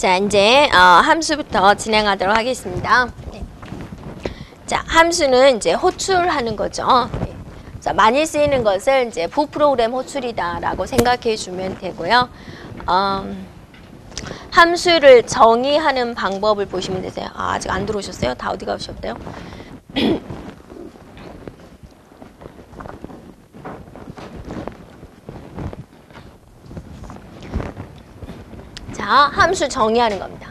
자, 이제 함수부터 진행하도록 하겠습니다. 네. 자, 함수는 이제 호출하는 거죠. 네. 자, 많이 쓰이는 것을 이제 부프로그램 호출이다라고 생각해 주면 되고요. 함수를 정의하는 방법을 보시면 되세요. 아직 안 들어오셨어요? 다 어디 가셨대요? 자, 함수 정의하는 겁니다.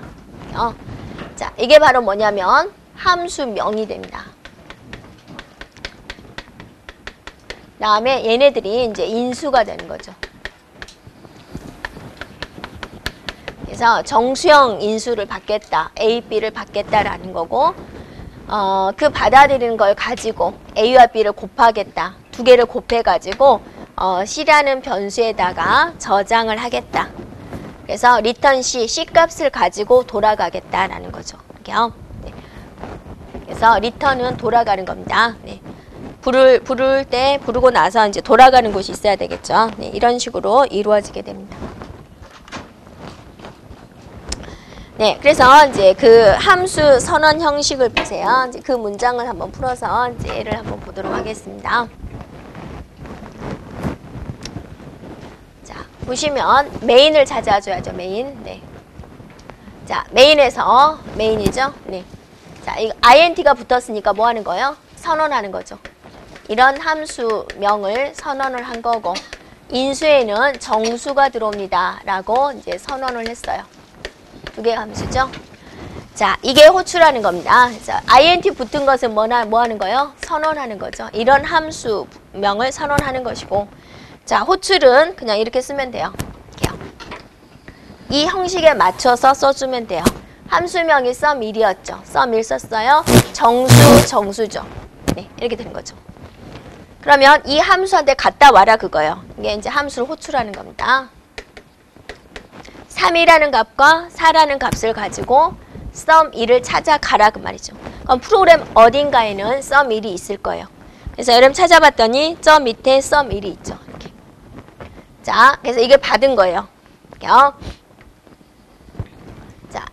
자, 이게 바로 뭐냐면 함수명이 됩니다. 다음에 얘네들이 이제 인수가 되는 거죠. 그래서 정수형 인수를 받겠다, A, B를 받겠다라는 거고, 그 받아들이는 걸 가지고 A와 B를 곱하겠다, 두 개를 곱해가지고 C라는 변수에다가 저장을 하겠다. 그래서 리턴 C, C 값을 가지고 돌아가겠다라는 거죠. 이렇게요. 네. 그래서 리턴은 돌아가는 겁니다. 네. 부를 때 부르고 나서 이제 돌아가는 곳이 있어야 되겠죠. 네. 이런 식으로 이루어지게 됩니다. 네, 그래서 이제 그 함수 선언 형식을 보세요. 이제 그 문장을 한번 풀어서 이제 얘를 한번 보도록 하겠습니다. 보시면 메인을 찾아줘야죠. 메인. 네. 자, 메인에서 메인이죠. 네. 자, 이거 int가 붙었으니까 뭐 하는 거예요? 선언하는 거죠. 이런 함수명을 선언을 한 거고, 인수에는 정수가 들어옵니다라고 이제 선언을 했어요. 두 개의 함수죠. 자, 이게 호출하는 겁니다. 자, int 붙은 것은 뭐 하는 거예요? 선언하는 거죠. 이런 함수명을 선언하는 것이고, 자, 호출은 그냥 이렇게 쓰면 돼요. 이렇게요. 이 형식에 맞춰서 써주면 돼요. 함수명이 sum1이었죠. sum1 썼어요. 정수죠. 네, 이렇게 되는 거죠. 그러면 이 함수한테 갖다 와라 그거예요. 이게 이제 함수를 호출하는 겁니다. 3이라는 값과 4라는 값을 가지고 sum1을 찾아가라 그 말이죠. 그럼 프로그램 어딘가에는 sum1이 있을 거예요. 그래서 여러분 찾아봤더니 저 밑에 sum1이 있죠. 이렇게. 자, 그래서 이걸 받은 거예요. 이렇게요. 자,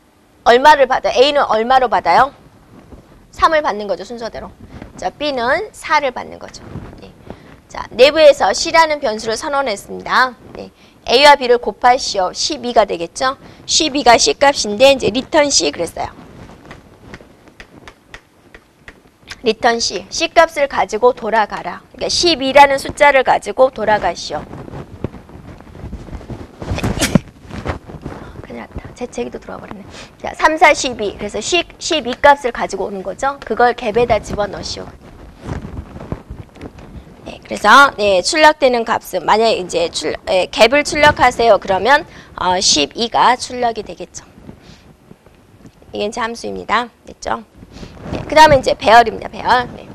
얼마를 받아요? A는 얼마로 받아요? 3을 받는 거죠, 순서대로. 자, B는 4를 받는 거죠. 네. 자, 내부에서 C라는 변수를 선언했습니다. 네. A와 B를 곱하시오. 12가 되겠죠? 12가 C 값인데 이제 리턴 C 그랬어요. 리턴 C, C 값을 가지고 돌아가라. 그러니까 12라는 숫자를 가지고 돌아가시오. 큰일 났다. 재채기도 들어와 버렸네. 자, 3, 4, 12. 그래서 12 값을 가지고 오는 거죠. 그걸 갭에다 집어넣으시오. 네, 그래서 네, 출력되는 값은 만약에 이제 갭을 출력하세요. 그러면 12가 출력이 되겠죠. 이게 이제 함수입니다. 됐죠? 네, 그 다음에 이제 배열입니다. 배열. 네.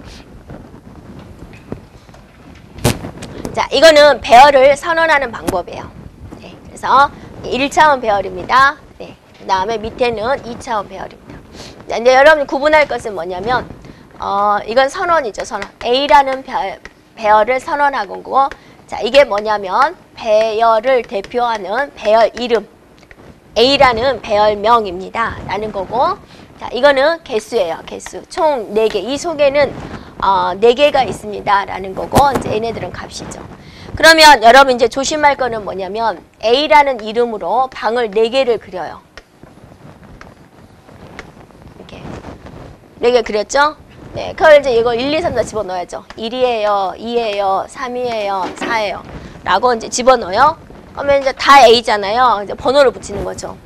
자, 이거는 배열을 선언하는 방법이에요. 네, 그래서 1차원 배열입니다. 네, 그 다음에 밑에는 2차원 배열입니다. 자, 이제 여러분이 구분할 것은 뭐냐면, 이건 선언이죠. 선언. A라는 배열을 선언하고 거고, 자, 이게 뭐냐면 배열을 대표하는 배열 이름. A라는 배열명입니다. 라는 거고, 자, 이거는 개수예요. 개수. 총 4개. 이 속에는 4개가 있습니다. 라는 거고, 이제 얘네들은 값이죠. 그러면 여러분 이제 조심할 거는 뭐냐면 A라는 이름으로 방을 4개를 그려요. 이렇게. 4개 그렸죠? 네. 그걸 이제 이거 1, 2, 3, 4 집어넣어야죠. 1이에요, 2예요, 3이에요, 4예요. 라고 이제 집어넣어요. 그러면 이제 다 A잖아요. 이제 번호를 붙이는 거죠.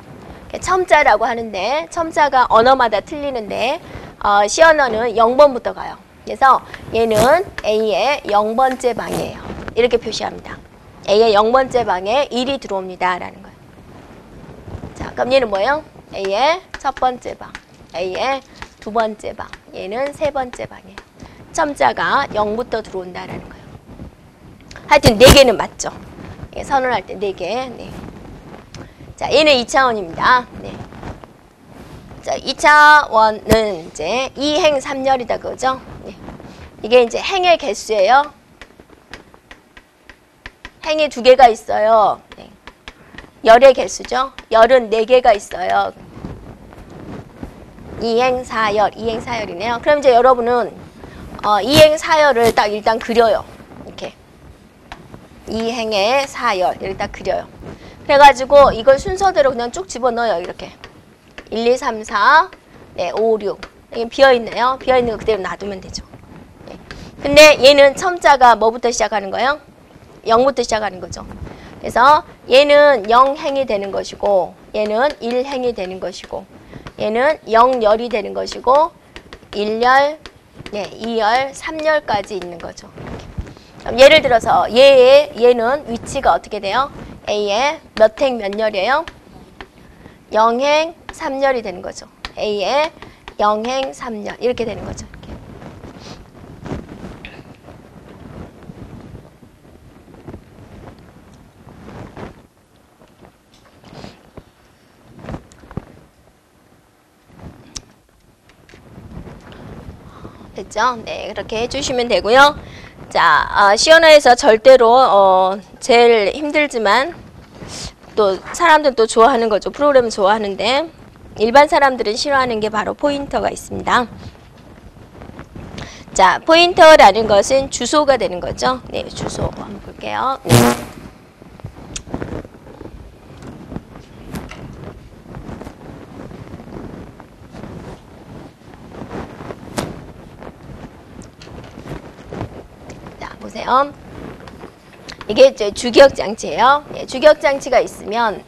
첨자라고 하는데 첨자가 언어마다 틀리는데 C 언어는 0번부터 가요. 그래서 얘는 A의 0번째 방이에요. 이렇게 표시합니다. A의 0번째 방에 1이 들어옵니다. 라는 거예요. 자, 그럼 얘는 뭐예요? A의 첫 번째 방, A의 두 번째 방, 얘는 세 번째 방이에요. 첨자가 0부터 들어온다라는 거예요. 하여튼 4개는 맞죠. 예, 선언할 때 4개. 네. 자, 얘는 2차원입니다. 네. 자, 2차원은 이제 2행 3열이다 그거죠? 네. 이게 이제 행의 개수예요. 행이 2개가 있어요. 네. 열의 개수죠. 열은 4개가 있어요. 이행사열, 이행사열이네요. 그럼 이제 여러분은 이행사열을 딱 일단 그려요. 이렇게. 이행의 사열, 이렇게 딱 그려요. 그래가지고 이걸 순서대로 그냥 쭉 집어넣어요. 이렇게. 1, 2, 3, 4, 네, 5, 6. 여기 비어있네요. 비어있는 거 그대로 놔두면 되죠. 네. 근데 얘는 첨자가 뭐부터 시작하는 거예요? 0부터 시작하는 거죠. 그래서 얘는 0행이 되는 것이고 얘는 1행이 되는 것이고 얘는 0열이 되는 것이고 1열, 네, 2열, 3열까지 있는 거죠. 그럼 예를 들어서 얘는 위치가 어떻게 돼요? A의 몇 행 몇 열이에요? 0행 3열이 되는 거죠. A의 0행 3열 이렇게 되는 거죠. 이렇게. 됐죠? 네, 그렇게 해주시면 되고요. 자, 시연화에서 절대로 제일 힘들지만 또 사람들은 또 좋아하는 거죠. 프로그램을 좋아하는데 일반 사람들은 싫어하는 게 바로 포인터가 있습니다. 자, 포인터라는 것은 주소가 되는 거죠. 네, 주소 한번 볼게요. 네. 자, 보세요. 이게 이제 주기억장치예요. 네, 주기억장치가 있으면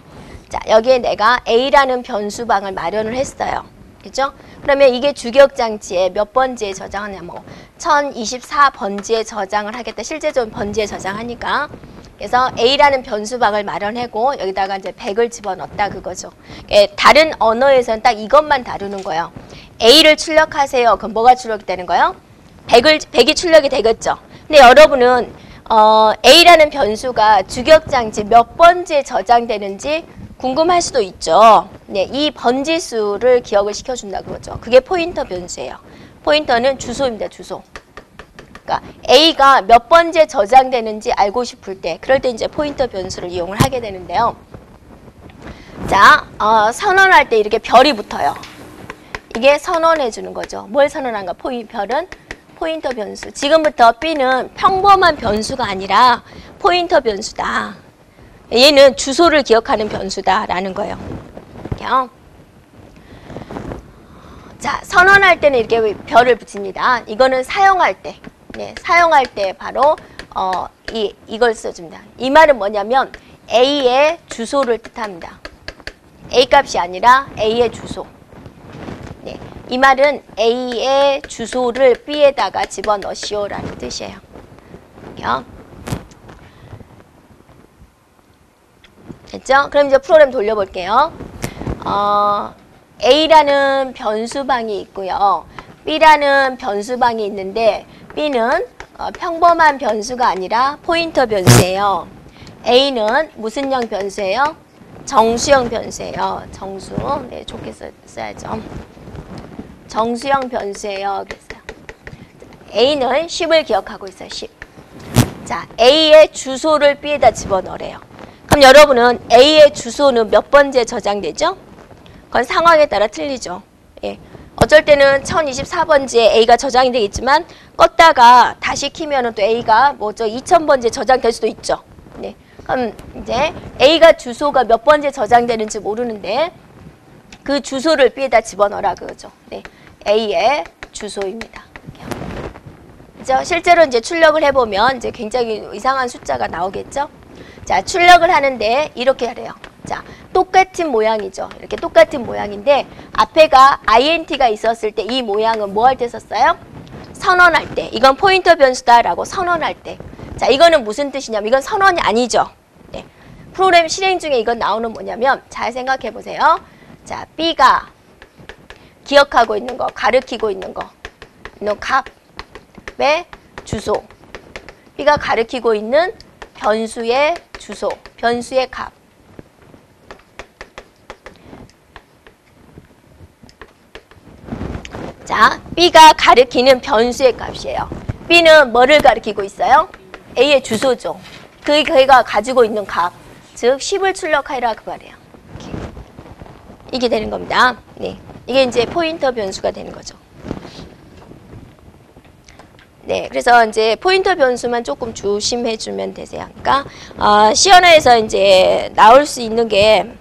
자, 여기에 내가 A라는 변수방을 마련을 했어요. 그죠? 그러면 이게 주기억장치에 몇 번지에 저장하냐, 뭐 1024번지에 저장을 하겠다. 실제적으로 번지에 저장하니까. 그래서 A라는 변수방을 마련하고 여기다가 이제 100을 집어넣었다 그거죠. 다른 언어에서는 딱 이것만 다루는 거예요. A를 출력하세요. 그럼 뭐가 출력되는 거예요? 100이 출력이 되겠죠. 근데 여러분은 A라는 변수가 주기억장치 몇 번지에 저장되는지 궁금할 수도 있죠. 네, 이 번지수를 기억을 시켜준다 그거죠. 그게 포인터 변수예요. 포인터는 주소입니다. 주소. 그러니까 A가 몇 번지에 저장되는지 알고 싶을 때 그럴 때 이제 포인터 변수를 이용을 하게 되는데요. 자, 선언할 때 이렇게 별이 붙어요. 이게 선언해 주는 거죠. 뭘 선언한가? 별은 포인터 변수. 지금부터 B는 평범한 변수가 아니라 포인터 변수다. 얘는 주소를 기억하는 변수다라는 거예요. 이렇게요. 자, 선언할 때는 이렇게 별을 붙입니다. 이거는 사용할 때. 네, 사용할 때 바로 이걸 써줍니다. 이 말은 뭐냐면 A의 주소를 뜻합니다. A 값이 아니라 A의 주소. 네, 이 말은 A의 주소를 B에다가 집어넣으시오라는 뜻이에요. 이렇게요. 됐죠? 그럼 이제 프로그램 돌려볼게요. A라는 변수방이 있고요. B라는 변수방이 있는데 B는 평범한 변수가 아니라 포인터 변수예요. A는 무슨 형 변수예요? 정수형 변수예요. 정수. 네, 좋게 써야죠. 정수형 변수예요. 그랬어요. A는 10을 기억하고 있어요. 10. 자, A의 주소를 B에다 집어넣으래요. 그럼 여러분은 A의 주소는 몇 번지에 저장되죠? 그건 상황에 따라 틀리죠. 예. 어쩔 때는 1024번지에 A가 저장이 되겠지만 껐다가 다시 키면은 또 A가 뭐죠? 2000번지에 저장될 수도 있죠. 네. 그럼 이제 A가 주소가 몇 번지에 저장되는지 모르는데 그 주소를 B에다 집어넣으라 그거죠. 네. A의 주소입니다. 그죠? 실제로 이제 출력을 해보면 이제 굉장히 이상한 숫자가 나오겠죠? 자, 출력을 하는데 이렇게 하래요. 자, 똑같은 모양이죠. 이렇게 똑같은 모양인데 앞에가 int가 있었을 때 이 모양은 뭐 할 때 썼어요? 선언할 때. 이건 포인터 변수다라고 선언할 때. 자, 이거는 무슨 뜻이냐면 이건 선언이 아니죠. 네. 프로그램 실행 중에 이건 나오는 뭐냐면 잘 생각해 보세요. 자, B가 기억하고 있는 거, 가리키고 있는 거. 값의 주소. B가 가리키고 있는 변수의 주소, 변수의 값. 자, B가 가리키는 변수의 값이에요. B는 뭐를 가리키고 있어요? A의 주소죠. 그가 가지고 있는 값. 즉 10을 출력하라 그 말이에요. 이렇게. 이게 되는 겁니다. 네, 이게 이제 포인터 변수가 되는 거죠. 네, 그래서 이제 포인터 변수만 조금 조심해주면 되세요. 그러니까 시언어에서 이제 나올 수 있는 게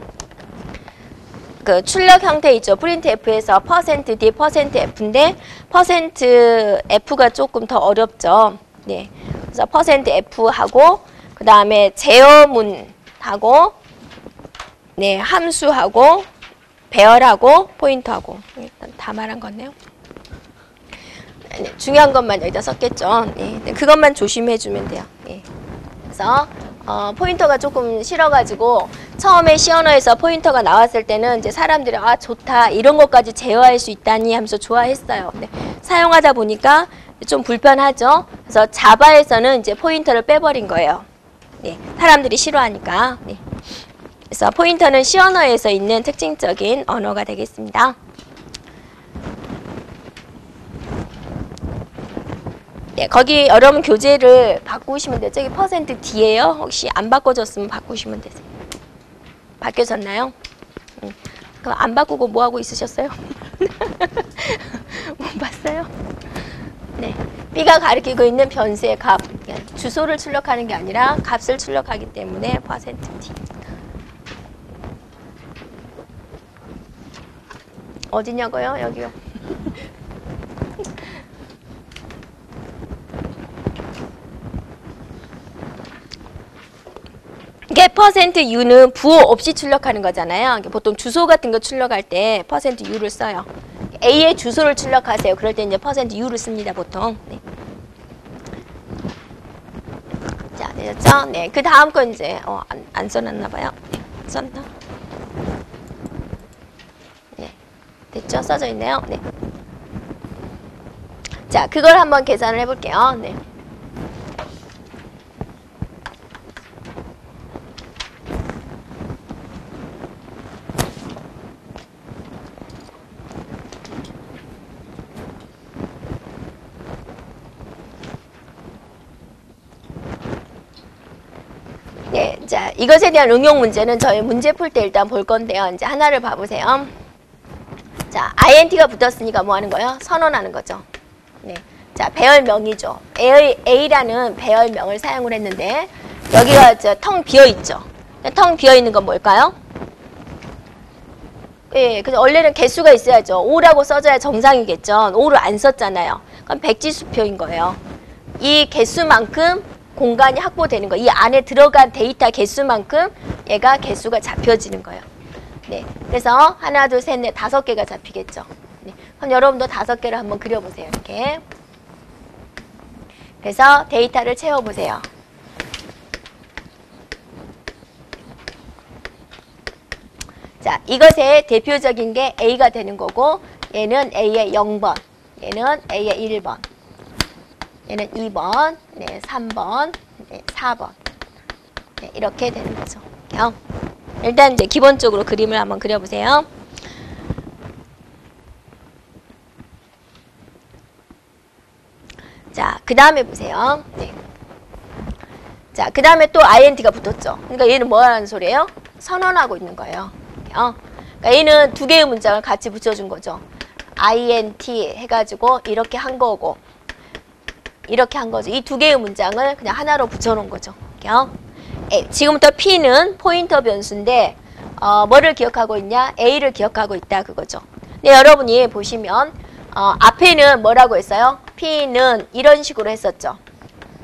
그 출력 형태 있죠. 프린트 F에서 %D, %F인데 %F가 조금 더 어렵죠. 네, 그래서 %F하고 그 다음에 제어문하고 네 함수하고 배열하고 포인터하고 일단 다 말한 거네요. 네, 중요한 것만 여기다 썼겠죠. 네, 그것만 조심해주면 돼요. 네. 그래서 포인터가 조금 싫어가지고 처음에 시언어에서 포인터가 나왔을 때는 이제 사람들이 아 좋다 이런 것까지 제어할 수 있다니 하면서 좋아했어요. 근데 사용하다 보니까 좀 불편하죠. 그래서 자바에서는 이제 포인터를 빼버린 거예요. 네, 사람들이 싫어하니까. 네. 그래서 포인터는 시언어에서 있는 특징적인 언어가 되겠습니다. 네, 거기 여러분 교재를 바꾸시면 돼요. 저기 %D예요. 혹시 안 바꿔졌으면 바꾸시면 되세요. 바뀌어졌나요? 그럼 안 바꾸고 뭐 하고 있으셨어요? 못 봤어요? 네, B가 가리키고 있는 변수의 값, 주소를 출력하는 게 아니라 값을 출력하기 때문에 %D. 어디냐고요? 여기요. 이게 %U는 부호 없이 출력하는 거잖아요. 보통 주소 같은 거 출력할 때 %U를 써요. A의 주소를 출력하세요. 그럴 때 이제 %U를 씁니다, 보통. 네. 자, 되셨죠? 네. 그 다음 거 이제, 안 써놨나 봐요. 네. 썼나? 네. 됐죠? 써져 있네요. 네. 자, 그걸 한번 계산을 해볼게요. 네. 네, 자, 이것에 대한 응용 문제는 저희 문제 풀 때 일단 볼 건데요. 이제 하나를 봐보세요. 자, INT가 붙었으니까 뭐 하는 거예요? 선언하는 거죠. 네. 자, 배열명이죠. A라는 배열명을 사용을 했는데, 여기가 텅 비어있죠. 텅 비어있는 건 뭘까요? 예, 근데 원래는 개수가 있어야죠. 5라고 써줘야 정상이겠죠. 5를 안 썼잖아요. 그럼 백지수표인 거예요. 이 개수만큼 공간이 확보되는 거. 이 안에 들어간 데이터 개수만큼 얘가 개수가 잡혀지는 거예요. 네. 그래서 하나, 둘, 셋, 넷, 5개가 잡히겠죠. 네. 그럼 여러분도 5개를 한번 그려보세요. 이렇게. 그래서 데이터를 채워보세요. 자, 이것의 대표적인 게 A가 되는 거고, 얘는 A의 0번, 얘는 A의 1번. 얘는 2번, 네, 3번, 네, 4번. 네, 이렇게 되는 거죠. 일단 이제 기본적으로 그림을 한번 그려보세요. 자, 그 다음에 보세요. 네. 자, 그 다음에 또 INT가 붙었죠. 그러니까 얘는 뭐 하는 소리예요? 선언하고 있는 거예요. 그러니까 얘는 두 개의 문장을 같이 붙여준 거죠. INT 해가지고 이렇게 한 거고, 이렇게 한 거죠. 이 두 개의 문장을 그냥 하나로 붙여놓은 거죠. 지금부터 P는 포인터 변수인데 뭐를 기억하고 있냐? A를 기억하고 있다 그거죠. 근데 여러분이 보시면 앞에는 뭐라고 했어요? P는 이런 식으로 했었죠.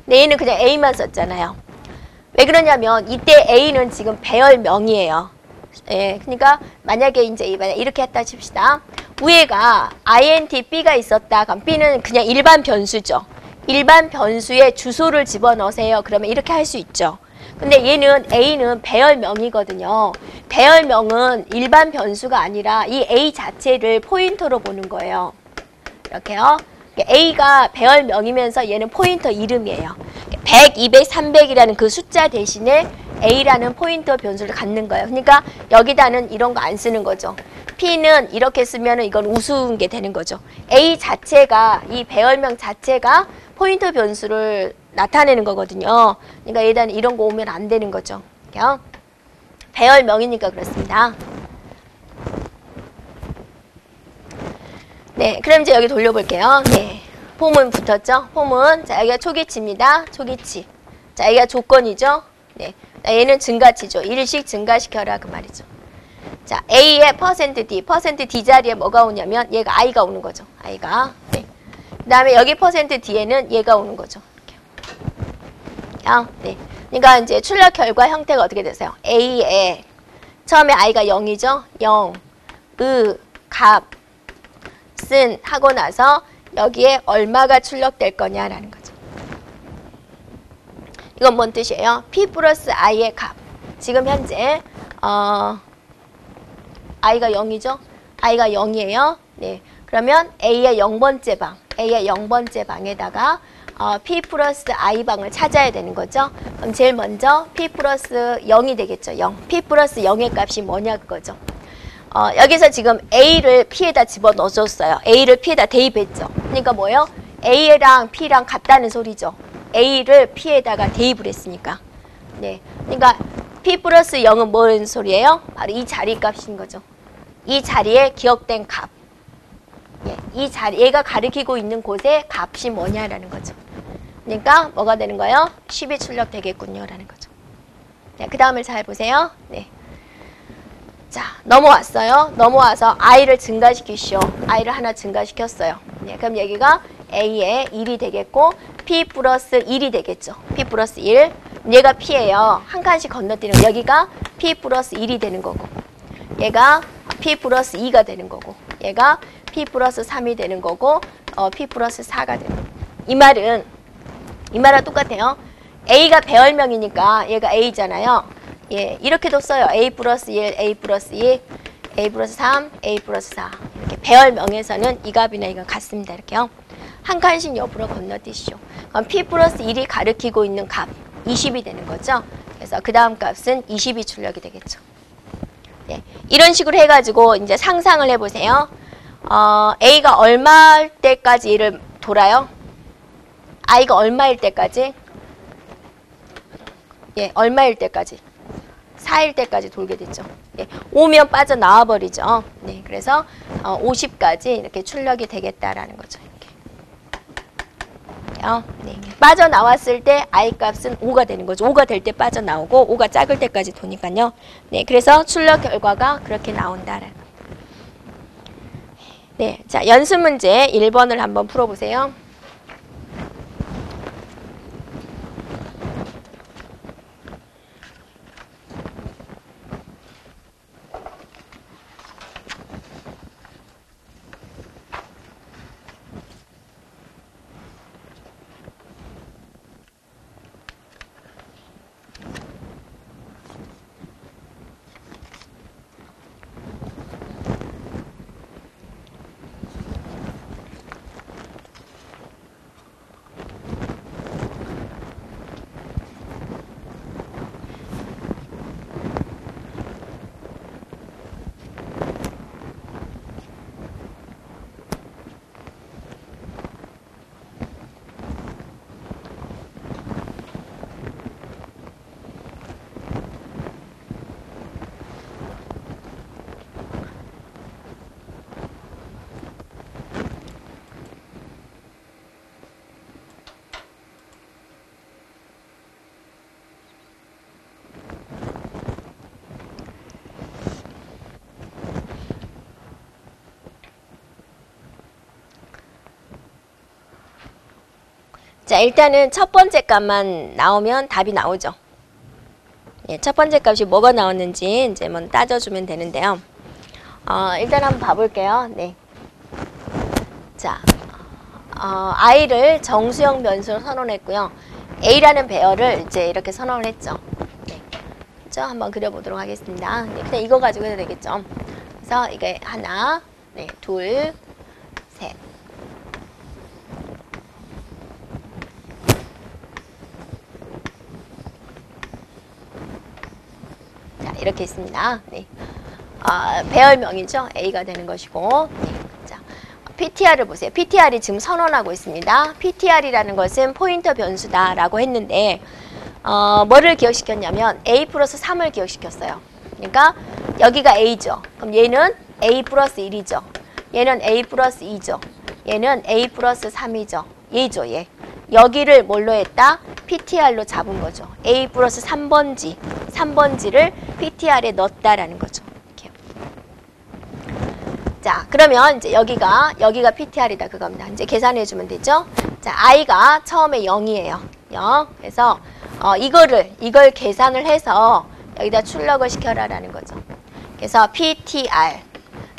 근데 A는 그냥 A만 썼잖아요. 왜 그러냐면 이때 A는 지금 배열명이에요. 예, 그러니까 만약에 이제 이렇게 했다 칩시다. 위에가 INT B가 있었다. 그럼 B는 그냥 일반 변수죠. 일반 변수에 주소를 집어넣으세요. 그러면 이렇게 할 수 있죠. 근데 얘는 A는 배열명이거든요. 배열명은 일반 변수가 아니라 이 A 자체를 포인터로 보는 거예요. 이렇게요. A가 배열명이면서 얘는 포인터 이름이에요. 100, 200, 300이라는 그 숫자 대신에 A라는 포인터 변수를 갖는 거예요. 그러니까 여기다는 이런 거 안 쓰는 거죠. P는 이렇게 쓰면 이건 우스운 게 되는 거죠. A 자체가, 이 배열명 자체가 포인터 변수를 나타내는 거거든요. 그러니까 얘는 이런 거 오면 안 되는 거죠. 배열명이니까 그렇습니다. 네, 그럼 이제 여기 돌려볼게요. 네, 폼은 붙었죠? 폼은, 자, 여기가 초기치입니다. 초기치. 자, 여기가 조건이죠? 네, 얘는 증가치죠. 일씩 증가시켜라 그 말이죠. 자, A의 %D, %D 자리에 뭐가 오냐면 얘가 I가 오는 거죠. I가. 네. 그 다음에 여기 %D에는 얘가 오는 거죠. 이렇게. 네. 그러니까 이제 출력 결과 형태가 어떻게 되세요? A에 처음에 I가 0이죠? 0, 값, 쓴 하고 나서 여기에 얼마가 출력될 거냐라는 거죠. 이건 뭔 뜻이에요? P 플러스 I의 값. 지금 현재 I가 0이죠? I가 0이에요. 네. 그러면 A의 0번째 방, A의 0번째 방에다가 P 플러스 I 방을 찾아야 되는 거죠. 그럼 제일 먼저 P 플러스 0이 되겠죠. 0. P 플러스 0의 값이 뭐냐 그거죠. 여기서 지금 A를 P에다 집어넣어줬어요. A를 P에다 대입했죠. 그러니까 뭐예요? A랑 P랑 같다는 소리죠. A를 P에다가 대입을 했으니까. 네. 그러니까 P 플러스 0은 뭔 소리예요? 바로 이 자리 값인 거죠. 이 자리에 기억된 값. 예, 이 자리, 얘가 가리키고 있는 곳의 값이 뭐냐라는 거죠. 그러니까 뭐가 되는 거예요? 10이 출력되겠군요. 라는 거죠. 네, 그 다음을 잘 보세요. 네. 자, 넘어왔어요. 넘어와서 I를 증가시키시오. I를 하나 증가시켰어요. 네, 그럼 여기가 A의 1이 되겠고 P 플러스 1이 되겠죠. P 플러스 1. 얘가 P예요. 한 칸씩 건너뛰는 여기가 P 플러스 1이 되는 거고 얘가 P 플러스 2가 되는 거고 얘가 P 플러스 3이 되는 거고 P 플러스 4가 되는 거고 이 말은 똑같아요. A가 배열명이니까 얘가 A잖아요. 예, 이렇게도 써요. A 플러스 1, A 플러스 2, A 플러스 3, A 플러스 4 이렇게 배열명에서는 이 값이나 이거 같습니다. 이렇게요. 한 칸씩 옆으로 건너뛰시오. 그럼 P 플러스 1이 가리키고 있는 값 20이 되는 거죠. 그래서 그 다음 값은 20이 출력이 되겠죠. 네, 이런 식으로 해가지고 이제 상상을 해보세요. A가 얼마일 때까지 얘를 돌아요? I가 얼마일 때까지? 예, 얼마일 때까지? 4일 때까지 돌게 됐죠. 예, 5면 빠져나와 버리죠. 네, 그래서 50까지 이렇게 출력이 되겠다라는 거죠. 이렇게. 네, 빠져나왔을 때 I 값은 5가 되는 거죠. 5가 될 때 빠져나오고 5가 작을 때까지 도니까요. 네, 그래서 출력 결과가 그렇게 나온다라는 거예요. 네, 자, 연습 문제 1번을 한번 풀어보세요. 자, 일단은 첫 번째 값만 나오면 답이 나오죠. 예, 첫 번째 값이 뭐가 나왔는지 이제 한번 따져주면 되는데요. 일단 한번 봐볼게요. 네. 자, I를 정수형 변수로 선언했고요. A라는 배열을 이제 이렇게 선언을 했죠. 네. 그렇죠? 한번 그려보도록 하겠습니다. 네, 그냥 이거 가지고 해도 되겠죠. 그래서 이게 하나, 네, 둘, 셋. 이렇게 있습니다. 네. 배열명이죠. A가 되는 것이고. 네. 자, PTR을 보세요. PTR이 지금 선언하고 있습니다. PTR이라는 것은 포인터 변수다라고 했는데 뭐를 기억시켰냐면 A 플러스 3을 기억시켰어요. 그러니까 여기가 a죠. 그럼 얘는 a 플러스 1이죠. 얘는 a 플러스 2죠. 얘는 a 플러스 3이죠. 얘죠, 얘. 여기를 뭘로 했다? PTR로 잡은 거죠. a 플러스 3번지를 PTR에 넣었다라는 거죠. 이렇게. 자, 그러면 이제 여기가 PTR이다 그겁니다. 이제 계산해 주면 되죠. 자, i가 처음에 0이에요. 0. 그래서 이걸 계산을 해서 여기다 출력을 시켜라라는 거죠. 그래서 PTR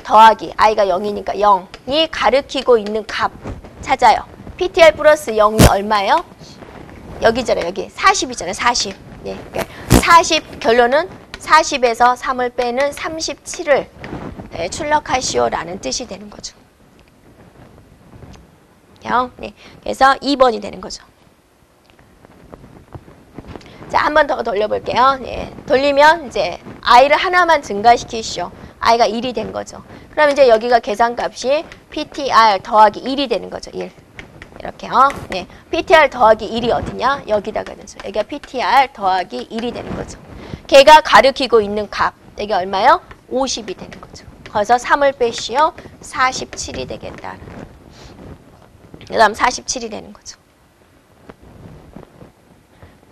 더하기 i가 0이니까 0이 가리키고 있는 값 찾아요. PTR 플러스 0이 얼마예요? 여기잖아요. 여기 40이잖아요. 40. 네. 40 결론은 40에서 3을 빼는 37을 네, 출력하시오라는 뜻이 되는 거죠. 네. 그래서 2번이 되는 거죠. 자, 한 번 더 돌려볼게요. 네. 돌리면 이제 i를 하나만 증가시키시오. i가 1이 된 거죠. 그럼 이제 여기가 계산값이 PTR 더하기 1이 되는 거죠. 1. 이렇게요. 네. PTR 더하기 1이 어디냐? 여기다가 넣죠. 여기가 PTR 더하기 1이 되는 거죠. 걔가 가리키고 있는 값. 여기 얼마요? 50이 되는 거죠. 거기서 3을 빼시오. 47이 되겠다. 그 다음 47이 되는 거죠.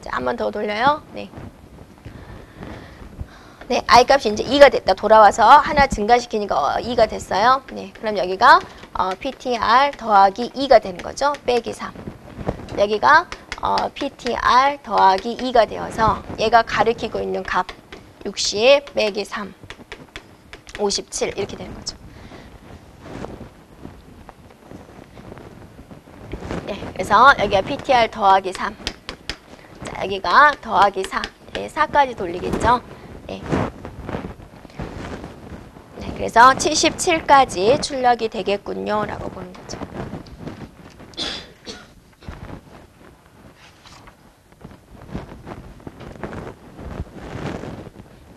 자, 한 번 더 돌려요. 네. 네, i 값이 이제 2가 됐다. 돌아와서 하나 증가시키니까 2가 됐어요. 네, 그럼 여기가 PTR 더하기 2가 되는 거죠. 빼기 3. 여기가 PTR 더하기 2가 되어서 얘가 가리키고 있는 값 60 빼기 3 57 이렇게 되는 거죠. 네, 그래서 여기가 PTR 더하기 3. 자, 여기가 더하기 4. 네, 4까지 돌리겠죠. 네. 네, 그래서 77까지 출력이 되겠군요. 라고 보는 거죠.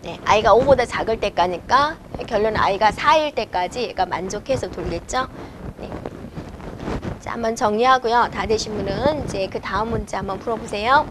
네, i가 5보다 작을 때까지니까 결론 i가 4일 때까지 얘가 만족해서 돌겠죠. 네. 자, 한번 정리하고요. 다 되신 분은 이제 그 다음 문제 한번 풀어보세요.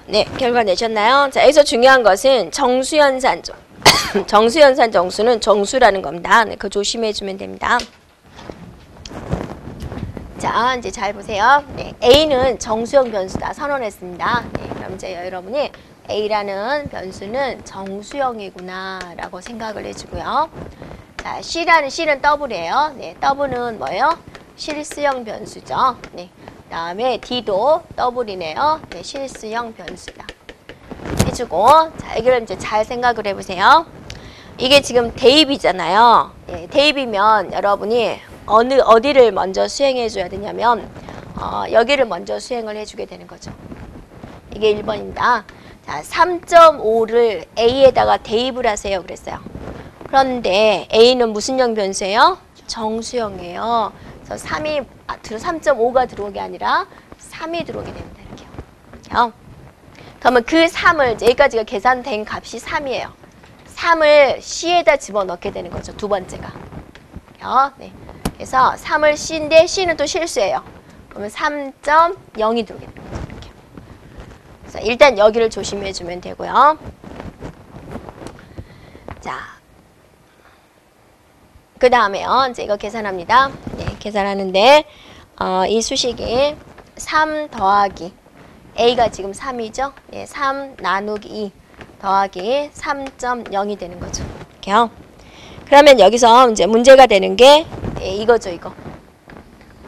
네, 결과 내셨나요? 자, 여기서 중요한 것은 정수연산 정수연산 정수는 정수라는 겁니다. 네, 그거 조심해주면 됩니다. 자, 이제 잘 보세요. 네, A는 정수형 변수다 선언했습니다. 네, 그럼 이제 여러분이 A라는 변수는 정수형이구나 라고 생각을 해주고요. 자, C는 더블이에요. 네, 더블은 뭐예요? 실수형 변수죠. 네. 다음에 D도 더블이네요. 네, 실수형 변수다. 해주고, 자, 여기를 이제 잘 생각을 해보세요. 이게 지금 대입이잖아요. 예, 대입이면 여러분이 어디를 먼저 수행해줘야 되냐면, 여기를 먼저 수행을 해주게 되는 거죠. 이게 1번입니다. 자, 3.5를 A에다가 대입을 하세요. 그랬어요. 그런데 A는 무슨 형 변수예요? 정수형이에요. 그래서 3.5가 들어오게 아니라 3이 들어오게 됩니다. 이렇게요. 그러면 그 3을 여기까지가 계산된 값이 3이에요. 3을 C에다 집어넣게 되는 거죠. 두 번째가. 네. 그래서 3을 C인데 C는 또 실수예요. 그러면 3.0이 들어오게 되는 거죠. 이렇게. 그래서 일단 여기를 조심해주면 되고요. 자. 그 다음에요. 이제 이거 계산합니다. 네, 계산하는데 이 수식이 3 더하기 A가 지금 3이죠? 예, 3 나누기 2 더하기 3.0이 되는 거죠. 이렇게요. 그러면 여기서 이제 문제가 되는 게 이거죠, 이거.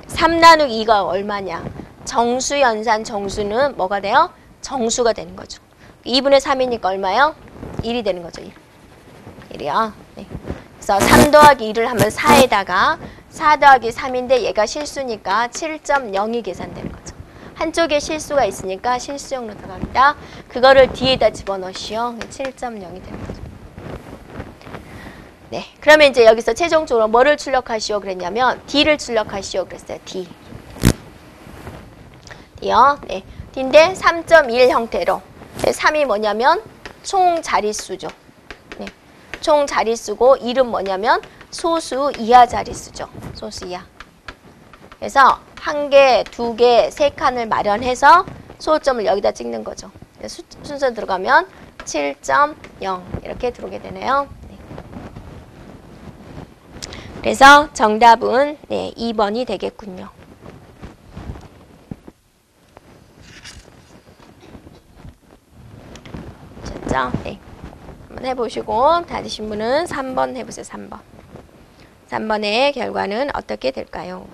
3 나누기 2가 얼마냐? 정수 연산 정수는 뭐가 돼요? 정수가 되는 거죠. 2분의 3이니까 얼마요? 1이 되는 거죠, 1. 1이요. 네. 그래서 3 더하기 2를 하면 4에다가 4 더하기 3인데 얘가 실수니까 7.0이 계산되는 거죠. 한쪽에 실수가 있으니까 실수용으로 들어갑니다. 그거를 뒤에다 집어넣으시오. 7.0이 되는 거죠. 네, 그러면 이제 여기서 최종적으로 뭐를 출력하시오 그랬냐면 D를 출력하시오 그랬어요. D. D요. 네. D인데 3.1 형태로. 3이 뭐냐면 총 자릿수죠. 네. 총 자릿수고 1은 뭐냐면 소수 이하 자릿수죠. 소수 이하. 그래서 1개, 2개, 3칸을 마련해서 소점을 여기다 찍는 거죠. 순서 들어가면 7.0 이렇게 들어오게 되네요. 네. 그래서 정답은 네, 2번이 되겠군요. 됐죠? 네. 한번 해보시고 다 되신 분은 3번 해보세요. 3번. 3번의 결과는 어떻게 될까요?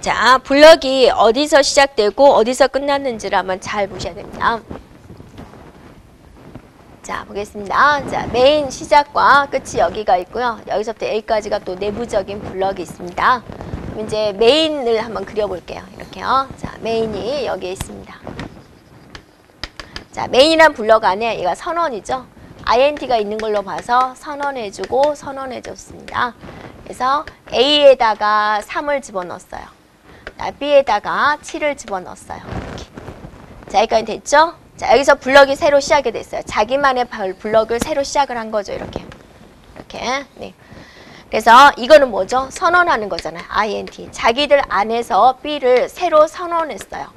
자, 블럭이 어디서 시작되고 어디서 끝났는지를 한번 잘 보셔야 됩니다. 자, 보겠습니다. 자, 메인 시작과 끝이 여기가 있고요. 여기서부터 A까지가 또 내부적인 블럭이 있습니다. 그럼 이제 메인을 한번 그려볼게요. 이렇게요. 자, 메인이 여기에 있습니다. 자, 메인이란 블럭 안에 얘가 선원이죠. INT가 있는 걸로 봐서 선언해주고 선언해줬습니다. 그래서 A에다가 3을 집어넣었어요. B에다가 7을 집어넣었어요. 이렇게. 자, 여기까지 됐죠? 자, 여기서 블럭이 새로 시작이 됐어요. 자기만의 블럭을 새로 시작을 한 거죠. 이렇게. 이렇게. 네. 그래서 이거는 뭐죠? 선언하는 거잖아요. INT. 자기들 안에서 B를 새로 선언했어요.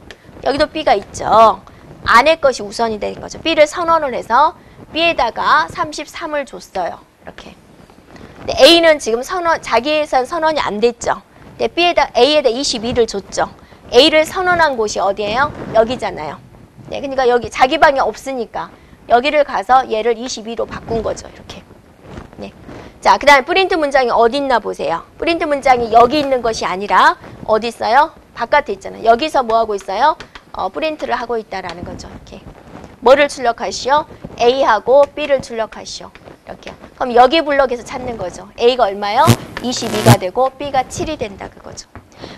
여기도 B가 있죠. 안에 것이 우선이 되는 거죠. B를 선언을 해서 B에다가 33을 줬어요. 이렇게. 근데 A는 지금 자기에선 선언이 안 됐죠. 근데 A에다 22를 줬죠. A를 선언한 곳이 어디예요? 여기잖아요. 네, 그러니까 여기 자기 방이 없으니까 여기를 가서 얘를 22로 바꾼 거죠. 이렇게. 네. 자, 그 다음에 프린트 문장이 어디 있나 보세요. 프린트 문장이 여기 있는 것이 아니라 어디 있어요? 바깥에 있잖아요. 여기서 뭐 하고 있어요? 프린트를 하고 있다라는 거죠. 이렇게. 뭐를 출력하시오? A하고 B를 출력하시오. 이렇게. 그럼 여기 블럭에서 찾는 거죠. A가 얼마요? 22가 되고 B가 7이 된다 그거죠.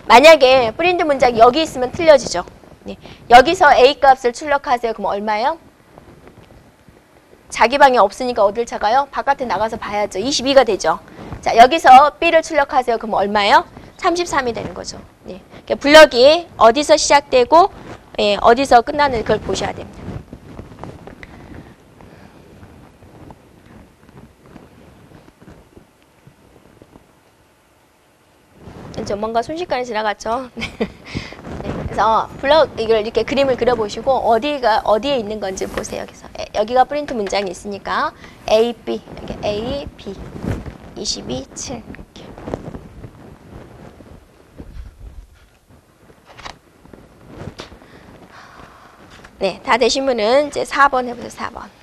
만약에 프린트 문장이 여기 있으면 틀려지죠. 네. 여기서 A 값을 출력하세요. 그럼 얼마예요? 자기 방에 없으니까 어딜 찾아요? 바깥에 나가서 봐야죠. 22가 되죠. 자, 여기서 B를 출력하세요. 그럼 얼마예요? 33이 되는 거죠. 네. 블럭이 어디서 시작되고 어디서 끝나는 걸 보셔야 됩니다. 좀 뭔가 순식간에 지나갔죠. 네. 그래서 블럭 이걸 이렇게 그림을 그려보시고 어디에 있는 건지 보세요. 여기서 여기가 프린트 문장이 있으니까 A, B 이렇게 A, B 22, 7 이렇게. 네, 다 되신 분은 이제 4번 해보세요. 4번.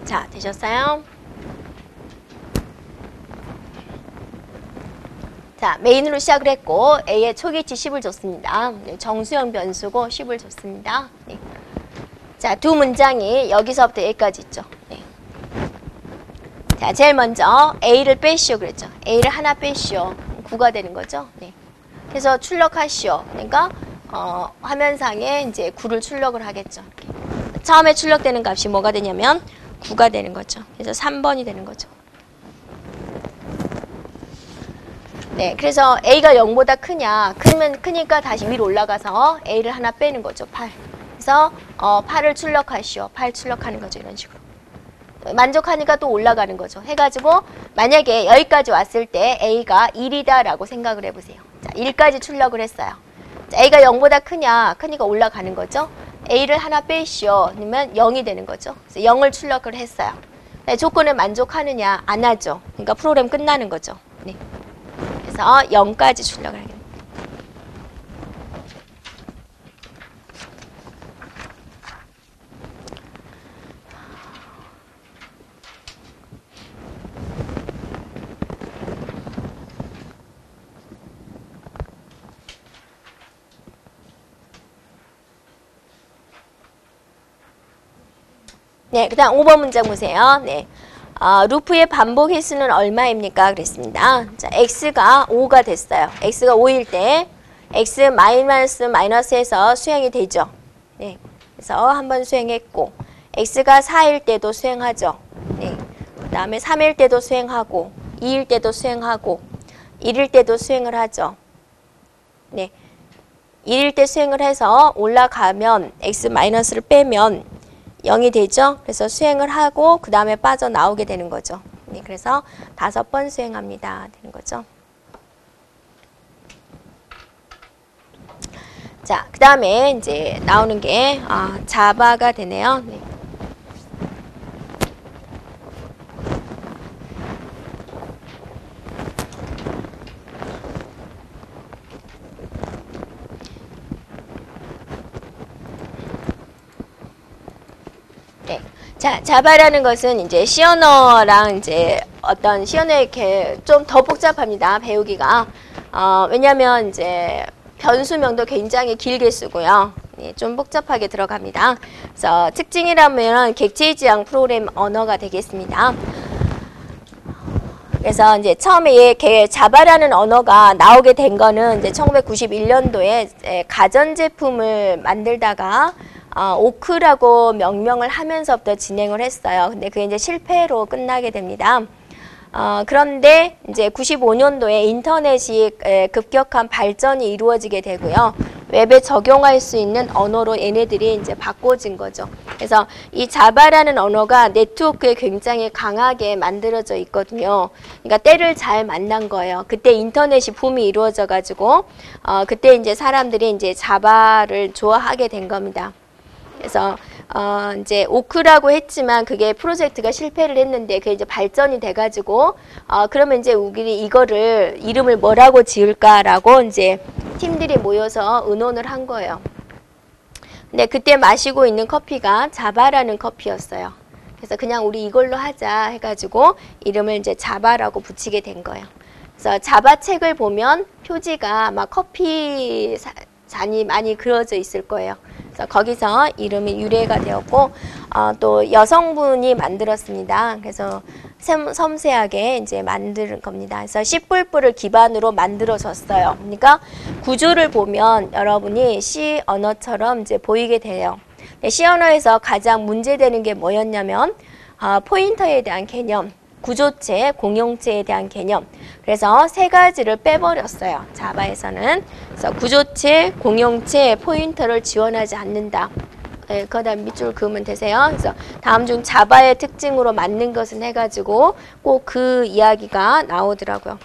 자, 되셨어요? 자, 메인으로 시작을 했고 A의 초기치 10을 줬습니다. 정수형 변수고 10을 줬습니다. 네. 자, 두 문장이 여기서부터 여기까지 있죠. 네. 자, 제일 먼저 A를 빼시오 그랬죠. A를 하나 빼시오. 9가 되는 거죠. 네. 그래서 출력하시오. 그러니까 화면상에 이제 9를 출력을 하겠죠. 이렇게. 처음에 출력되는 값이 뭐가 되냐면 9가 되는 거죠. 그래서 3번이 되는 거죠. 네, 그래서 A가 0보다 크냐? 크니까 다시 위로 올라가서 A를 하나 빼는 거죠. 8. 그래서 8을 출력하시오. 8 출력하는 거죠. 이런 식으로. 만족하니까 또 올라가는 거죠. 해가지고 만약에 여기까지 왔을 때 A가 1이다 라고 생각을 해보세요. 자, 1까지 출력을 했어요. 자, A가 0보다 크니까 올라가는 거죠. A를 하나 빼시오. 그러면 0이 되는 거죠. 그래서 0을 출력을 했어요. 네, 조건을 만족하느냐? 안 하죠. 그러니까 프로그램 끝나는 거죠. 네. 그래서 0까지 출력을 하겠습니다. 네, 그 다음 5번 문장 보세요. 네. 루프의 반복 횟수는 얼마입니까? 그랬습니다. 자, x가 5가 됐어요. x가 5일 때 x 마이너스에서 수행이 되죠. 네. 그래서 한번 수행했고 x가 4일 때도 수행하죠. 네. 그 다음에 3일 때도 수행하고 2일 때도 수행하고 1일 때도 수행을 하죠. 네. 1일 때 수행을 해서 올라가면 x 마이너스를 빼면 0이 되죠. 그래서 수행을 하고 그 다음에 빠져나오게 되는 거죠. 네, 그래서 5번 수행합니다. 되는 거죠. 자, 그 다음에 이제 나오는 게 자바가 되네요. 네. 네. 자, 자바라는 것은 이제 C 언어랑 이제 어떤 C 언어에 이렇게 좀 더 복잡합니다. 배우기가. 왜냐면 이제 변수명도 굉장히 길게 쓰고요. 네, 좀 복잡하게 들어갑니다. 그래서 특징이라면 객체 지향 프로그램 언어가 되겠습니다. 그래서 이제 처음에 자바라는 언어가 나오게 된 거는 이제 1991년도에 가전제품을 만들다가 오크라고 명명을 하면서부터 진행을 했어요. 근데 그게 이제 실패로 끝나게 됩니다. 그런데 이제 95년도에 인터넷이 급격한 발전이 이루어지게 되고요. 웹에 적용할 수 있는 언어로 얘네들이 이제 바꿔진 거죠. 그래서 이 자바라는 언어가 네트워크에 굉장히 강하게 만들어져 있거든요. 그러니까 때를 잘 만난 거예요. 그때 인터넷이 붐이 이루어져 가지고 그때 이제 사람들이 이제 자바를 좋아하게 된 겁니다. 그래서 이제 오크라고 했지만 그게 프로젝트가 실패를 했는데 그게 이제 발전이 돼가지고 그러면 이제 우리 이거를 이름을 뭐라고 지을까라고 이제 팀들이 모여서 의논을 한 거예요. 근데 그때 마시고 있는 커피가 자바라는 커피였어요. 그래서 그냥 우리 이걸로 하자 해가지고 이름을 이제 자바라고 붙이게 된 거예요. 그래서 자바 책을 보면 표지가 아마 커피 잔이 많이 그려져 있을 거예요. 그래서 거기서 이름이 유래가 되었고 또 여성분이 만들었습니다. 그래서 섬세하게 이제 만드는 겁니다. 그래서 C++을 기반으로 만들어졌어요. 그러니까 구조를 보면 여러분이 C 언어처럼 이제 보이게 돼요. C 언어에서 가장 문제되는 게 뭐였냐면 포인터에 대한 개념, 구조체, 공용체에 대한 개념. 그래서 세 가지를 빼버렸어요. 자바에서는. 그래서 구조체, 공용체, 포인터를 지원하지 않는다. 네, 그 다음 밑줄 그으면 되세요. 그래서 다음 중 자바의 특징으로 맞는 것은 해가지고 꼭 그 이야기가 나오더라고요.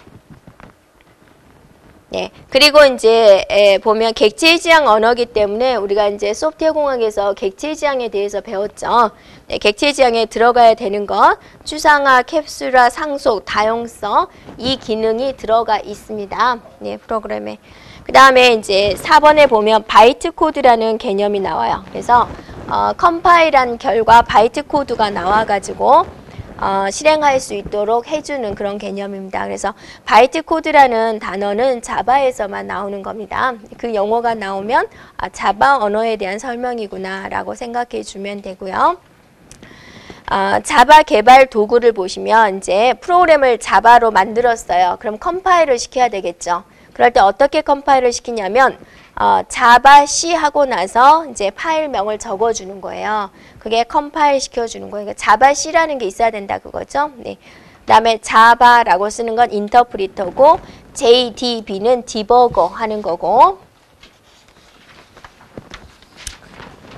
네, 그리고 이제 보면 객체 지향 언어이기 때문에 우리가 이제 소프트웨어 공학에서 객체 지향에 대해서 배웠죠. 네, 객체 지향에 들어가야 되는 것, 추상화, 캡슐화, 상속, 다용성 이 기능이 들어가 있습니다. 네, 프로그램에. 그 다음에 이제 4번에 보면 바이트 코드라는 개념이 나와요. 그래서 컴파일한 결과 바이트 코드가 나와가지고 실행할 수 있도록 해주는 그런 개념입니다. 그래서 바이트 코드라는 단어는 자바에서만 나오는 겁니다. 그 용어가 나오면 자바 언어에 대한 설명이구나 라고 생각해 주면 되고요. 자바 개발 도구를 보시면 이제 프로그램을 자바로 만들었어요. 그럼 컴파일을 시켜야 되겠죠. 그럴 때 어떻게 컴파일을 시키냐면 자바 C 하고 나서 이제 파일명을 적어주는 거예요. 그게 컴파일 시켜주는 거예요. 그러니까 자바 C라는 게 있어야 된다 그거죠. 네. 그다음에 자바라고 쓰는 건 인터프리터고 JDB는 디버거 하는 거고.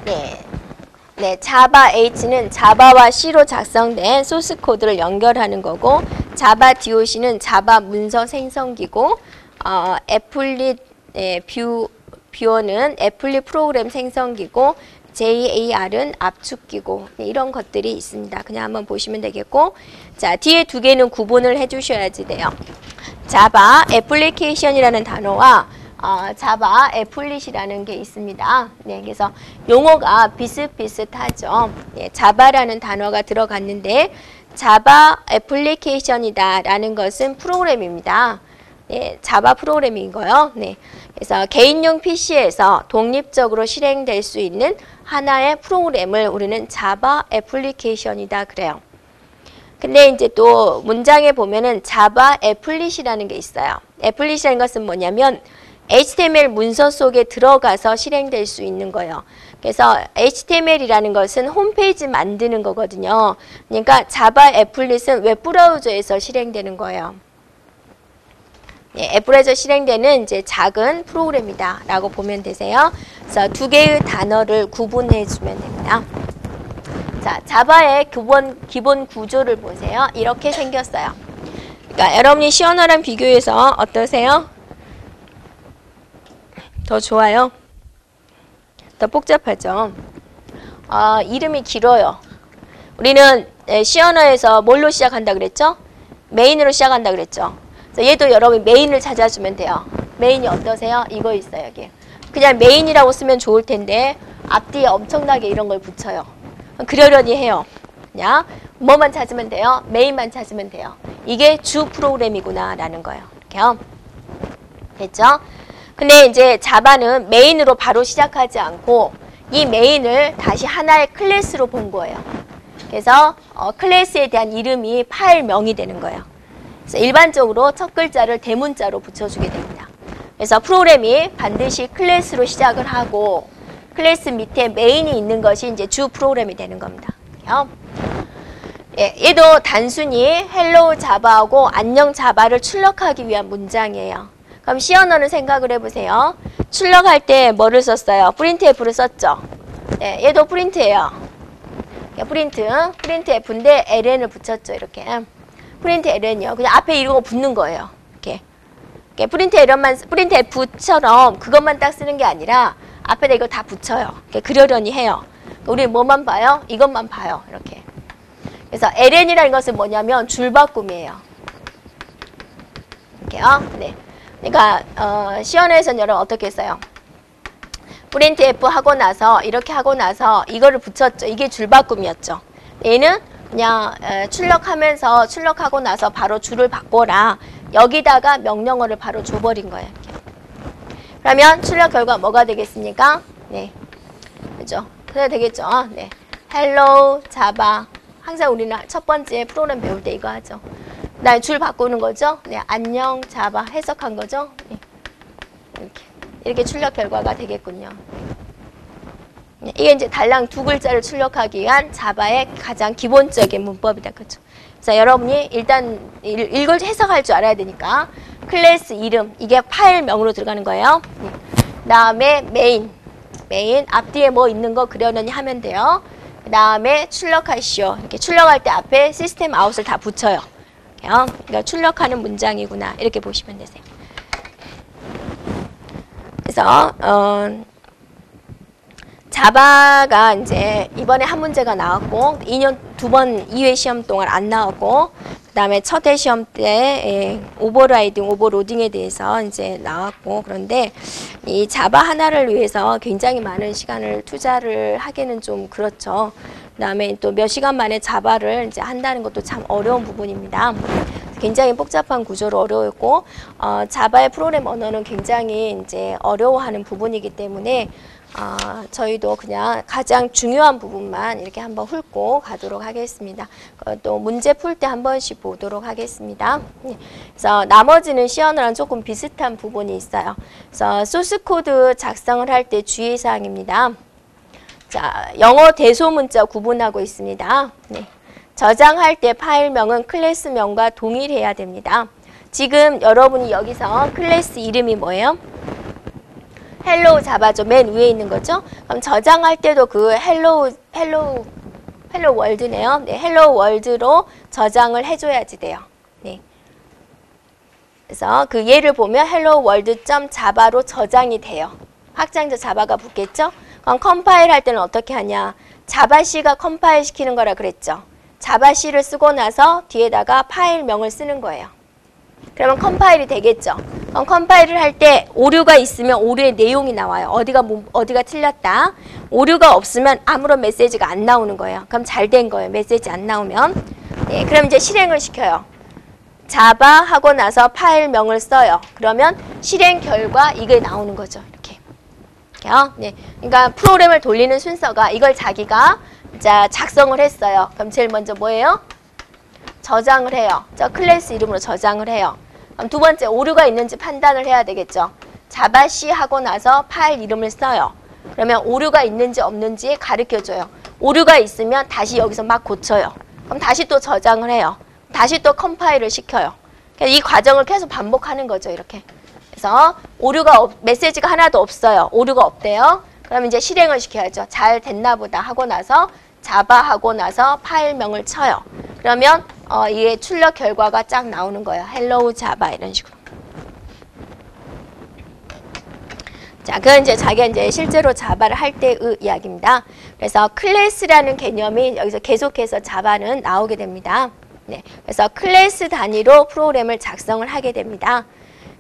네. 네, 자바 H는 자바와 C로 작성된 소스 코드를 연결하는 거고, 자바 DOC는 자바 문서 생성기고, 애플릿 뷰어는 애플릿 프로그램 생성기고, JAR은 압축기고, 네, 이런 것들이 있습니다. 그냥 한번 보시면 되겠고, 자, 뒤에 두 개는 구분을 해주셔야지 돼요. 자바 애플리케이션이라는 단어와 자바 애플릿이라는 게 있습니다. 네, 그래서 용어가 비슷비슷하죠. 네, 자바라는 단어가 들어갔는데 자바 애플리케이션이다 라는 것은 프로그램입니다. 네, 자바 프로그램인 거요. 네, 그래서 개인용 PC에서 독립적으로 실행될 수 있는 하나의 프로그램을 우리는 자바 애플리케이션이다 그래요. 근데 이제 또 문장에 보면은 자바 애플릿이라는 게 있어요. 애플릿이라는 것은 뭐냐면 HTML 문서 속에 들어가서 실행될 수 있는 거예요. 그래서 HTML이라는 것은 홈페이지 만드는 거거든요. 그러니까 자바 애플릿은 웹브라우저에서 실행되는 거예요. 예, 앱브라우저 실행되는 이제 작은 프로그램이다 라고 보면 되세요. 그래서 두 개의 단어를 구분해 주면 됩니다. 자, 자바의 기본 구조를 보세요. 이렇게 생겼어요. 그러니까 여러분이 C 언어랑 비교해서 어떠세요? 더 좋아요? 더 복잡하죠? 이름이 길어요. 우리는 C 언어에서 뭘로 시작한다 그랬죠? 메인으로 시작한다 그랬죠? 그래서 얘도 여러분이 메인을 찾아주면 돼요. 메인이 어떠세요? 이거 있어요, 여기. 그냥 메인이라고 쓰면 좋을 텐데 앞뒤에 엄청나게 이런 걸 붙여요. 그러려니 해요. 그냥 뭐만 찾으면 돼요? 메인만 찾으면 돼요. 이게 주 프로그램이구나 라는 거예요. 이렇게요. 됐죠? 근데 이제 자바는 메인으로 바로 시작하지 않고 이 메인을 다시 하나의 클래스로 본 거예요. 그래서 클래스에 대한 이름이 파일명이 되는 거예요. 그래서 일반적으로 첫 글자를 대문자로 붙여주게 됩니다. 그래서 프로그램이 반드시 클래스로 시작을 하고 클래스 밑에 메인이 있는 것이 이제 주 프로그램이 되는 겁니다. 예, 얘도 단순히 헬로우 자바하고 안녕 자바를 출력하기 위한 문장이에요. 그럼 C 언어는 생각을 해보세요. 출력할 때 뭐를 썼어요? 프린트F를 썼죠. 네, 얘도 프린트예요. 프린트 F인데 ln을 붙였죠. 이렇게 프린트 ln이요. 그냥 앞에 이거 붙는 거예요. 이렇게 프린트 F처럼 그것만 딱 쓰는 게 아니라 앞에다 이거 다 붙여요. 그러려니 해요. 우리 뭐만 봐요? 이것만 봐요. 이렇게. 그래서 ln이라는 것은 뭐냐면 줄바꿈이에요. 이렇게요. 네. 그러니까 C 언어에서는 여러분 어떻게 써요? 프린트 F 하고 나서 이렇게 하고 나서 이거를 붙였죠. 이게 줄바꿈이었죠. 얘는 그냥 출력하고 나서 바로 줄을 바꿔라. 여기다가 명령어를 바로 줘버린 거예요. 이렇게. 그러면 출력 결과 뭐가 되겠습니까? 네, 그죠? 그래 되겠죠. 네, Hello Java. 항상 우리는 첫 번째 프로그램 배울 때 이거 하죠. 나 줄 바꾸는 거죠. 네, 안녕 자바 해석한 거죠. 네. 이렇게 출력 결과가 되겠군요. 네, 이게 이제 달랑 두 글자를 출력하기 위한 자바의 가장 기본적인 문법이다, 그렇죠? 그래서 여러분이 일단 이걸 해석할 줄 알아야 되니까 클래스 이름 이게 파일명으로 들어가는 거예요. 네. 그다음에 메인 앞뒤에 뭐 있는 거 그려내니 하면 돼요. 그다음에 출력하시오. 이렇게 출력할 때 앞에 시스템 아웃을 다 붙여요. 그러니까 출력하는 문장이구나 이렇게 보시면 되세요. 그래서 자바가 이제 이번에 한 문제가 나왔고 2년 2번 2회 시험 동안 안 나왔고 그다음에 첫 회 시험 때 오버라이딩, 오버로딩에 대해서 이제 나왔고 그런데 이 자바 하나를 위해서 굉장히 많은 시간을 투자를 하기는 좀 그렇죠. 그다음에 또 몇 시간 만에 자바를 이제 한다는 것도 참 어려운 부분입니다. 굉장히 복잡한 구조로 어려웠고 자바의 프로그램 언어는 굉장히 이제 어려워하는 부분이기 때문에 저희도 그냥 가장 중요한 부분만 이렇게 한번 훑고 가도록 하겠습니다. 또 문제 풀 때 한 번씩 보도록 하겠습니다. 그래서 나머지는 시연어랑 조금 비슷한 부분이 있어요. 그래서 소스 코드 작성을 할 때 주의사항입니다. 자, 영어 대소문자 구분하고 있습니다. 네. 저장할 때 파일명은 클래스명과 동일해야 됩니다. 지금 여러분이 여기서 클래스 이름이 뭐예요? 헬로우 자바죠. 맨 위에 있는 거죠. 그럼 저장할 때도 그 헬로우 월드네요. 네, 헬로우 월드로 저장을 해줘야지 돼요. 네. 그래서 그 예를 보면 헬로우 월드 점 자바로 저장이 돼요. 확장자 자바가 붙겠죠. 그럼 컴파일 할 때는 어떻게 하냐? 자바C가 컴파일 시키는 거라 그랬죠. 자바C를 쓰고 나서 뒤에다가 파일명을 쓰는 거예요. 그러면 컴파일이 되겠죠. 그럼 컴파일을 할 때 오류가 있으면 오류의 내용이 나와요. 어디가 틀렸다. 오류가 없으면 아무런 메시지가 안 나오는 거예요. 그럼 잘 된 거예요. 메시지 안 나오면. 네, 그럼 이제 실행을 시켜요. 자바 하고 나서 파일명을 써요. 그러면 실행 결과 이게 나오는 거죠. 이렇게. 네, 그러니까 프로그램을 돌리는 순서가 이걸 자기가 작성을 했어요. 그럼 제일 먼저 뭐예요? 저장을 해요. 저 클래스 이름으로 저장을 해요. 그럼 두 번째 오류가 있는지 판단을 해야 되겠죠. 자바C 하고 나서 파일 이름을 써요. 그러면 오류가 있는지 없는지 가르쳐줘요. 오류가 있으면 다시 여기서 막 고쳐요. 그럼 다시 또 저장을 해요. 다시 또 컴파일을 시켜요. 이 과정을 계속 반복하는 거죠. 이렇게. 그래서 메시지가 하나도 없어요. 오류가 없대요. 그럼 이제 실행을 시켜야죠. 잘 됐나 보다 하고 나서 자바 하고 나서 파일명을 쳐요. 그러면 이게 출력 결과가 쫙 나오는 거예요. 헬로우 자바 이런 식으로. 자, 그건 이제 자기가 이제 실제로 자바를 할 때의 이야기입니다. 그래서 클래스라는 개념이 여기서 계속해서 자바는 나오게 됩니다. 네, 그래서 클래스 단위로 프로그램을 작성을 하게 됩니다.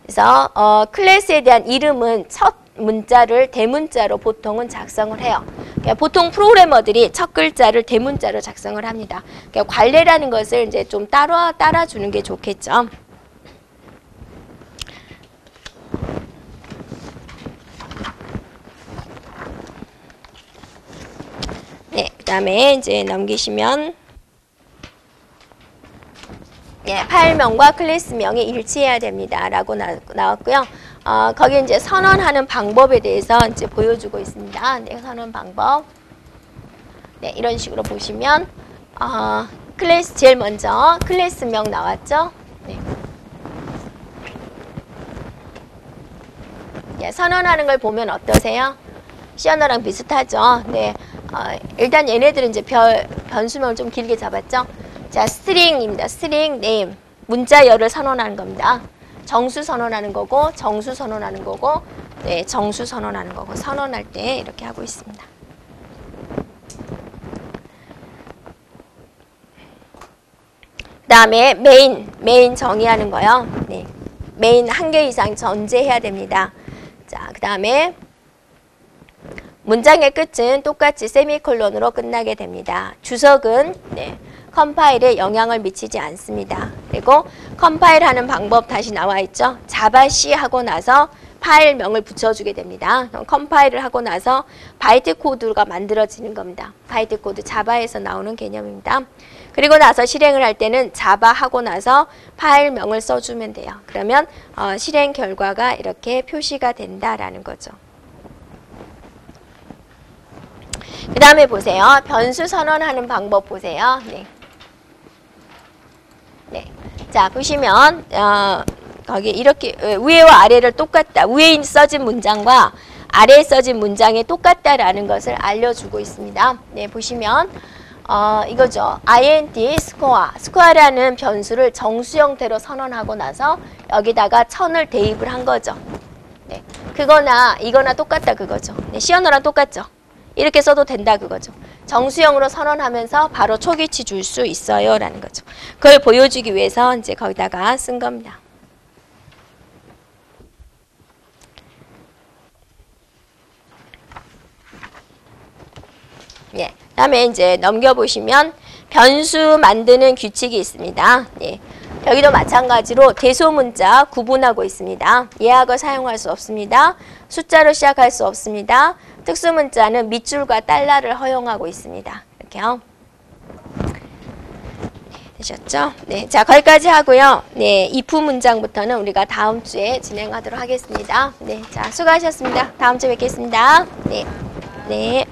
그래서 클래스에 대한 이름은 첫 문자를 대문자로 보통은 작성을 해요. 그러니까 보통 프로그래머들이 첫 글자를 대문자로 작성을 합니다. 그러니까 관례라는 것을 이제 좀 따라주는 게 좋겠죠. 네, 그다음에 이제 넘기시면 네, 파일명과 클래스명이 일치해야 됩니다. 라고 나왔고요. 거기 이제 선언하는 방법에 대해서 이제 보여주고 있습니다. 네, 선언 방법. 네, 이런 식으로 보시면, 제일 먼저 클래스명 나왔죠? 네. 네, 선언하는 걸 보면 어떠세요? 시언어랑 비슷하죠? 네. 일단 얘네들은 이제 변수명을 좀 길게 잡았죠? 자, 스트링입니다. 스트링 네임. 문자열을 선언하는 겁니다. 정수 선언하는 거고, 정수 선언하는 거고, 네, 정수 선언하는 거고, 선언할 때 이렇게 하고 있습니다. 그 다음에 메인 정의하는 거요. 네, 메인 한 개 이상 전제해야 됩니다. 자, 그 다음에 문장의 끝은 똑같이 세미콜론으로 끝나게 됩니다. 주석은 네, 컴파일에 영향을 미치지 않습니다. 그리고 컴파일하는 방법 다시 나와 있죠. 자바C 하고 나서 파일명을 붙여주게 됩니다. 컴파일을 하고 나서 바이트 코드가 만들어지는 겁니다. 바이트 코드 자바에서 나오는 개념입니다. 그리고 나서 실행을 할 때는 자바 하고 나서 파일명을 써주면 돼요. 그러면 실행 결과가 이렇게 표시가 된다라는 거죠. 그 다음에 보세요. 변수 선언하는 방법 보세요. 네. 네. 자, 보시면, 거기 이렇게, 위에와 아래를 똑같다. 위에 써진 문장과 아래에 써진 문장이 똑같다라는 것을 알려주고 있습니다. 네, 보시면, 이거죠. int 스코어라는 변수를 정수 형태로 선언하고 나서 여기다가 1000을 대입을 한 거죠. 네. 그거나 이거나 똑같다 그거죠. 네, 시언어랑 똑같죠. 이렇게 써도 된다 그거죠. 정수형으로 선언하면서 바로 초기치 줄 수 있어요 라는 거죠. 그걸 보여주기 위해서 이제 거기다가 쓴 겁니다. 예. 다음에 이제 넘겨보시면 변수 만드는 규칙이 있습니다. 예. 여기도 마찬가지로 대소문자 구분하고 있습니다. 예약을 사용할 수 없습니다. 숫자로 시작할 수 없습니다. 특수문자는 밑줄과 달러를 허용하고 있습니다. 이렇게요. 되셨죠? 네, 자 거기까지 하고요. 네, if 문장부터는 우리가 다음 주에 진행하도록 하겠습니다. 네, 자 수고하셨습니다. 다음 주에 뵙겠습니다. 네, 네.